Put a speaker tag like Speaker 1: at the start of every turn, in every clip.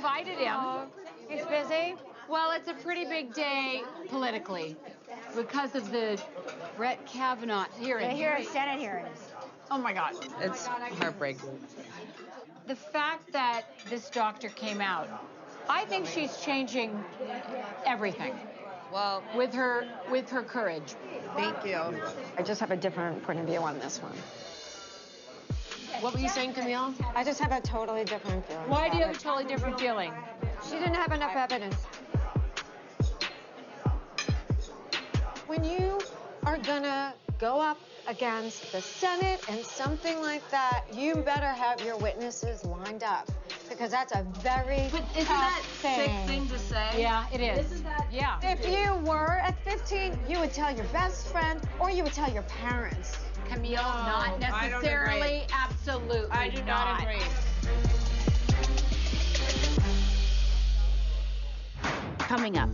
Speaker 1: invited him.
Speaker 2: He's busy?
Speaker 1: Well, it's a pretty big day politically because of the Brett Kavanaugh hearing.
Speaker 2: The hearing, Senate hearings.
Speaker 1: Oh, my God.
Speaker 3: It's heartbreaking.
Speaker 1: The fact that this doctor came out, I think she's changing everything.
Speaker 3: Well,
Speaker 1: with her courage.
Speaker 3: thank you.
Speaker 2: I just have a different point of view on this one.
Speaker 3: What were you saying, Camille?
Speaker 2: I just have a totally different feeling.
Speaker 1: Why do you
Speaker 2: about
Speaker 1: have a totally different feeling?
Speaker 2: it. She didn't have enough evidence. When you are gonna go up against the Senate and something like that, you better have your witnesses lined up, because that's a very
Speaker 3: But isn't that sick thing to say?
Speaker 1: Yeah, it is.
Speaker 3: Isn't that?
Speaker 1: Yeah.
Speaker 2: If you were at 15, you would tell your best friend or you would tell your parents.
Speaker 1: Camille,
Speaker 3: No,
Speaker 1: not
Speaker 3: I don't
Speaker 1: necessarily,
Speaker 3: agree.
Speaker 1: absolutely
Speaker 3: I do not agree.
Speaker 1: Coming up.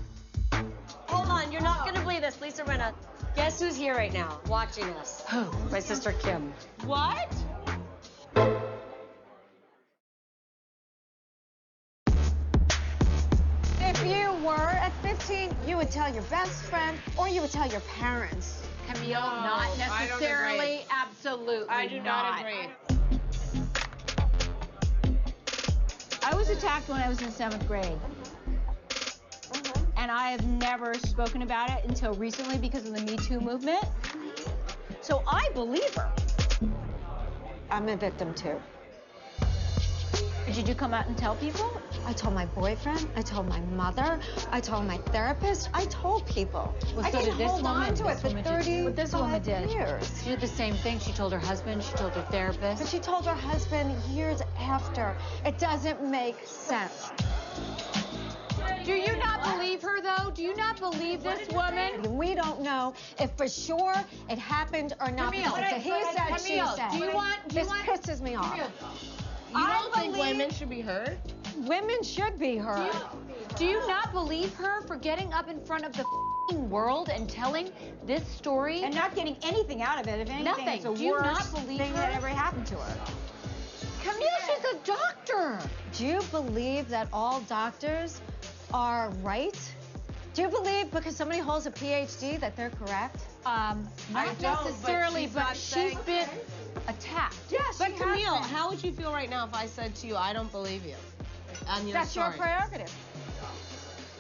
Speaker 4: Hold on, you're not gonna believe this, Lisa Rinna. Guess who's here right now, watching us?
Speaker 1: Who?
Speaker 4: My sister Kim.
Speaker 3: What?
Speaker 2: If you were at 15, you would tell your best friend or you would tell your parents.
Speaker 1: Camille,
Speaker 3: No,
Speaker 1: not
Speaker 3: I don't
Speaker 1: necessarily,
Speaker 3: agree.
Speaker 1: absolutely
Speaker 3: I do not agree.
Speaker 1: I was attacked when I was in 7th grade. And I have never spoken about it until recently because of the Me Too movement. So I believe her.
Speaker 2: I'm a victim too.
Speaker 1: Did you come out and tell people?
Speaker 2: I told my boyfriend, I told my mother, I told my therapist, I told people.
Speaker 1: Well,
Speaker 2: I
Speaker 1: so
Speaker 2: didn't
Speaker 1: did this
Speaker 2: hold
Speaker 1: woman.
Speaker 2: on to it
Speaker 1: This
Speaker 2: for
Speaker 1: woman did.
Speaker 2: 30
Speaker 1: What this woman did.
Speaker 2: years.
Speaker 1: She did the same thing. She told her husband, she told her
Speaker 2: But
Speaker 1: therapist.
Speaker 2: she told her husband years after. It doesn't make sense.
Speaker 1: Do you not believe her, though? Do you not believe this woman?
Speaker 2: And we don't know if for sure it happened or not.
Speaker 1: Camille,
Speaker 2: because it's a he said, she
Speaker 1: Camille,
Speaker 2: said.
Speaker 1: do you want-
Speaker 2: This pisses me off.
Speaker 3: You don't think women should be heard?
Speaker 2: Women should be heard.
Speaker 1: Do you not believe her for getting up in front of the f***ing world and telling this story?
Speaker 2: And not getting anything out of it. If anything,
Speaker 1: Nothing.
Speaker 2: it's the
Speaker 1: Do you
Speaker 2: worst
Speaker 1: not believe
Speaker 2: thing
Speaker 1: her?
Speaker 2: that ever happened to her.
Speaker 1: Camille, she's a doctor.
Speaker 2: Do you believe that all doctors are right? Do you believe because somebody holds a PhD that they're correct?
Speaker 1: Not
Speaker 3: I don't, but
Speaker 1: necessarily,
Speaker 3: she's
Speaker 1: but
Speaker 3: not
Speaker 1: she's
Speaker 3: saying-
Speaker 1: been attacked.
Speaker 2: Yes,
Speaker 3: But Camille, how would you feel right now if I said to you, I don't believe you? And you're
Speaker 2: That's your
Speaker 3: sorry?
Speaker 2: prerogative.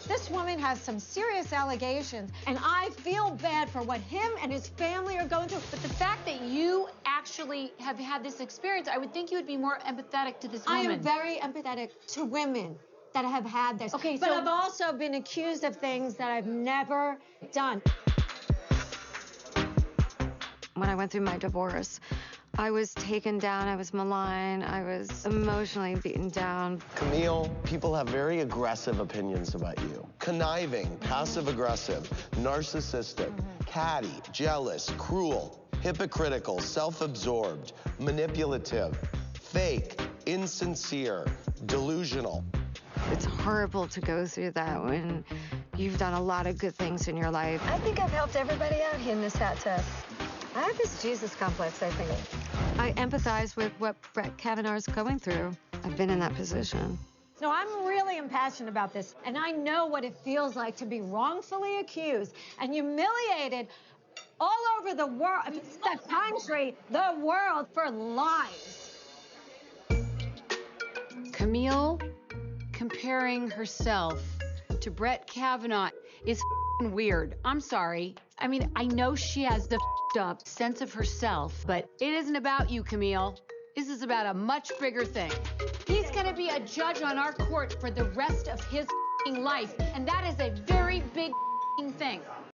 Speaker 2: This woman has some serious allegations, and I feel bad for what him and his family are going through.
Speaker 1: But the fact that you actually have had this experience, I would think you would be more empathetic to this
Speaker 2: I
Speaker 1: woman.
Speaker 2: am very empathetic to women that have had this.
Speaker 1: Okay,
Speaker 2: but
Speaker 1: so-
Speaker 2: I've also been accused of things that I've never done. When I went through my divorce, I was taken down, I was maligned, I was emotionally beaten down.
Speaker 5: Camille, people have very aggressive opinions about you. Conniving, passive-aggressive, narcissistic, catty, jealous, cruel, hypocritical, self-absorbed, manipulative, fake, insincere, delusional.
Speaker 2: It's horrible to go through that when you've done a lot of good things in your life. I think I've helped everybody out here in this hat test. I have this Jesus complex, I think. I empathize with what Brett Kavanaugh is going through. I've been in that position. No, I'm really impassioned about this, and I know what it feels like to be wrongfully accused and humiliated all over the world, the country, the world, for lies.
Speaker 1: Camille comparing herself to Brett Kavanaugh is weird. I'm sorry. I mean, I know she has the up sense of herself, but it isn't about you, Camille. This is about a much bigger thing. He's gonna be a judge on our court for the rest of his life, and that is a very big thing.